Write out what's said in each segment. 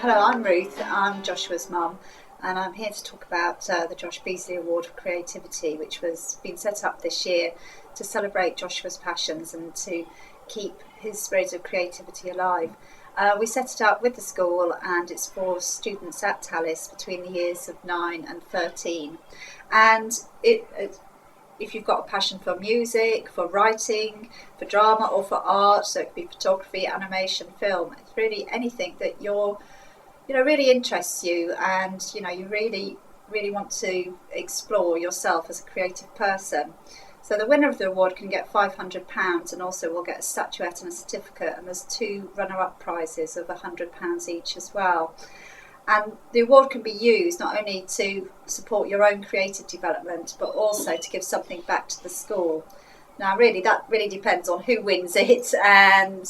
Hello, I'm Ruth. I'm Joshua's mum, and I'm here to talk about the Josh Beasley Award for Creativity, which was been set up this year to celebrate Joshua's passions and to keep his spirit of creativity alive. We set it up with the school, and it's for students at Tallis between the years of 9 and 13. And if you've got a passion for music, for writing, for drama or for art, so it could be photography, animation, film, it's really anything that really interests you, and you really want to explore yourself as a creative person. So the winner of the award can get £500, and also will get a statuette and a certificate, and there's two runner-up prizes of £100 each as well. And the award can be used not only to support your own creative development, but also to give something back to the school. Now, that really depends on who wins it, and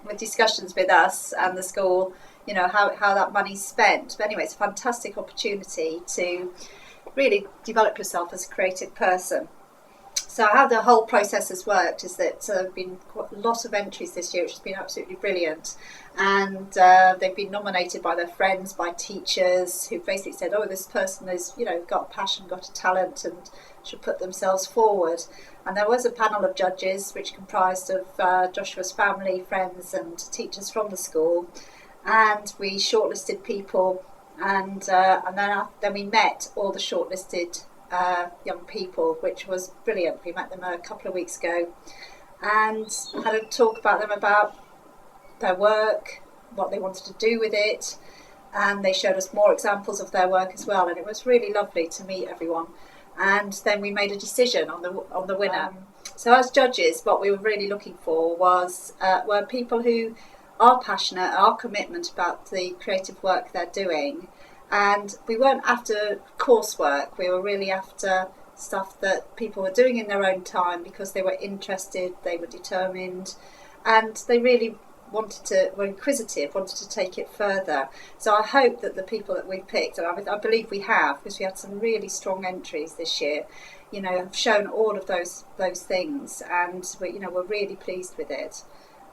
with discussions with us and the school, how that money's spent. But anyway, it's a fantastic opportunity to really develop yourself as a creative person. So how the whole process has worked is that there have been quite a lot of entries this year, which has been absolutely brilliant. And they've been nominated by their friends, by teachers, who basically said, oh, this person has, got a passion, got a talent, and should put themselves forward. And there was a panel of judges, which comprised of Joshua's family, friends, and teachers from the school. And we shortlisted people, and then we met all the shortlisted young people, which was brilliant. We met them a couple of weeks ago and had a talk about their work, what they wanted to do with it, and they showed us more examples of their work as well, and it was really lovely to meet everyone. And then we made a decision on the winner. So as judges, what we were really looking for were people who are passionate, are commitment about the creative work they're doing. And we weren't after coursework, we were really after stuff that people were doing in their own time because they were interested, they were determined, and they really were inquisitive, wanted to take it further. So I hope that the people that we picked, and I believe we have, because we had some really strong entries this year, have shown all of those things, and we're really pleased with it.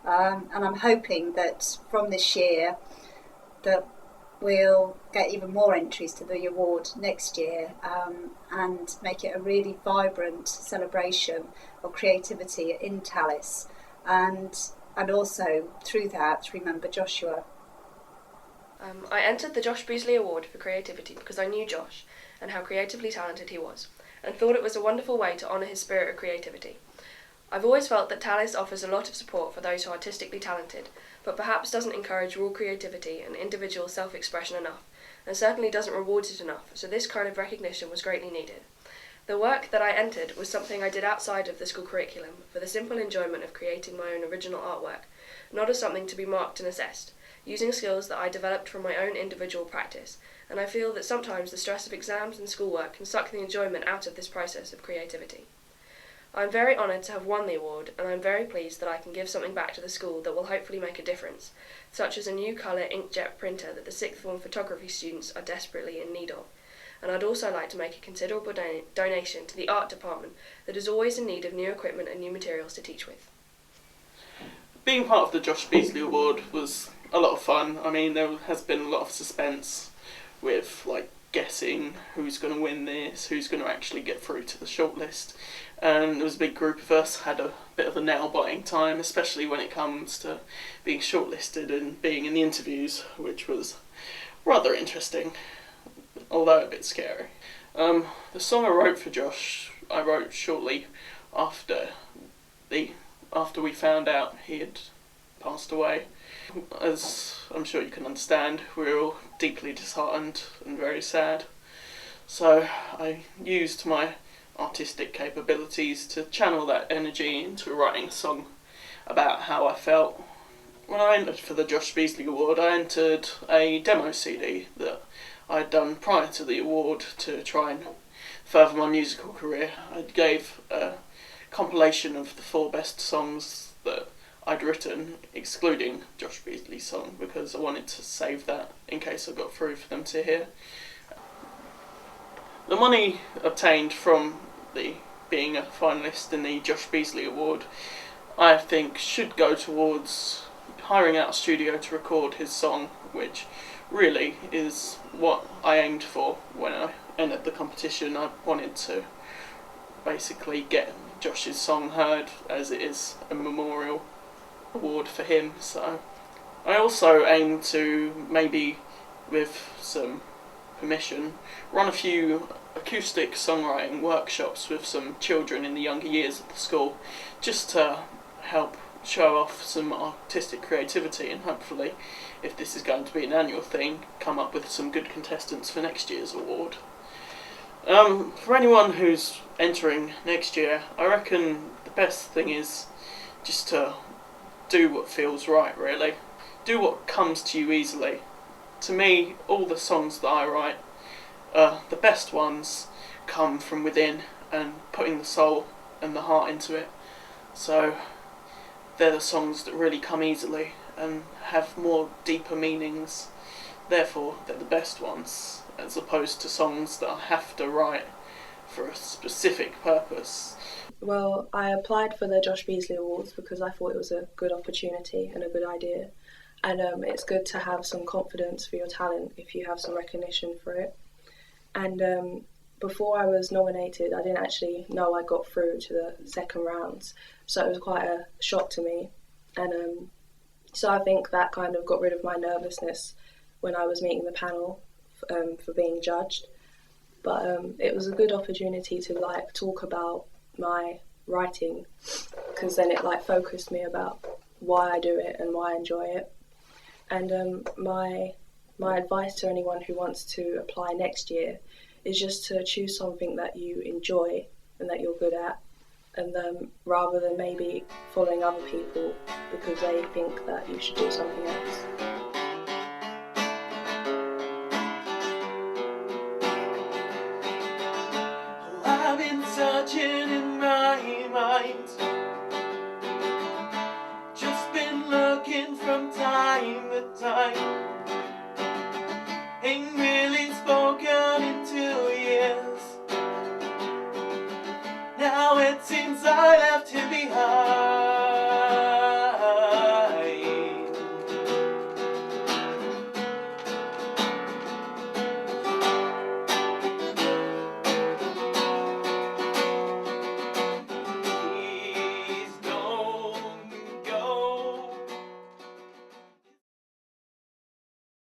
And I'm hoping that from this year that we'll get even more entries to the award next year, and make it a really vibrant celebration of creativity in Tallis, and also through that remember Joshua. I entered the Josh Beasley Award for Creativity because I knew Josh and how creatively talented he was, and thought it was a wonderful way to honour his spirit of creativity. I've always felt that Tallis offers a lot of support for those who are artistically talented, but perhaps doesn't encourage raw creativity and individual self-expression enough, and certainly doesn't reward it enough, so this kind of recognition was greatly needed. The work that I entered was something I did outside of the school curriculum for the simple enjoyment of creating my own original artwork, not as something to be marked and assessed, using skills that I developed from my own individual practice, and I feel that sometimes the stress of exams and schoolwork can suck the enjoyment out of this process of creativity. I am very honoured to have won the award, and I am very pleased that I can give something back to the school that will hopefully make a difference, such as a new colour inkjet printer that the sixth form photography students are desperately in need of. And I'd also like to make a considerable donation to the art department that is always in need of new equipment and new materials to teach with. Being part of the Josh Beasley Award was a lot of fun. I mean, there has been a lot of suspense with guessing who's going to win this, who's going to actually get through to the shortlist. And there was a big group of us, had a bit of a nail-biting time, especially when it comes to being shortlisted and being in the interviews, which was rather interesting, although a bit scary. The song I wrote for Josh, I wrote shortly after we found out he had passed away. As I'm sure you can understand, we were all deeply disheartened and very sad. So I used my artistic capabilities to channel that energy into writing a song about how I felt. When I entered for the Josh Beasley Award, I entered a demo CD that I'd done prior to the award to try and further my musical career. I gave a compilation of the 4 best songs that I'd written, excluding Josh Beasley's song, because I wanted to save that in case I got through for them to hear. The money obtained from being a finalist in the Josh Beasley Award, I think should go towards hiring out a studio to record his song, which really is what I aimed for when I entered the competition. I wanted to basically get Josh's song heard, as it is a memorial award for him. So I also aim to, maybe with some permission, run a few acoustic songwriting workshops with some children in the younger years of the school, just to help show off some artistic creativity, and hopefully, if this is going to be an annual thing, come up with some good contestants for next year's award. For anyone who's entering next year, I reckon the best thing is just to do what feels right, really. Do what comes to you easily. To me, all the songs that I write, the best ones come from within and putting the soul and the heart into it. So they're the songs that really come easily and have more deeper meanings. Therefore, they're the best ones, as opposed to songs that I have to write for a specific purpose. Well, I applied for the Josh Beasley Awards because I thought it was a good opportunity and a good idea. And it's good to have some confidence for your talent if you have some recognition for it. And before I was nominated, I didn't actually know I got through to the second rounds. So it was quite a shock to me. And so I think that kind of got rid of my nervousness when I was meeting the panel for being judged. But it was a good opportunity to talk about my writing, because then it focused me about why I do it and why I enjoy it. And my advice to anyone who wants to apply next year is just to choose something that you enjoy and that you're good at, and rather than maybe following other people because they think that you should do something else. I've been searching in my mind, just been looking from time to time.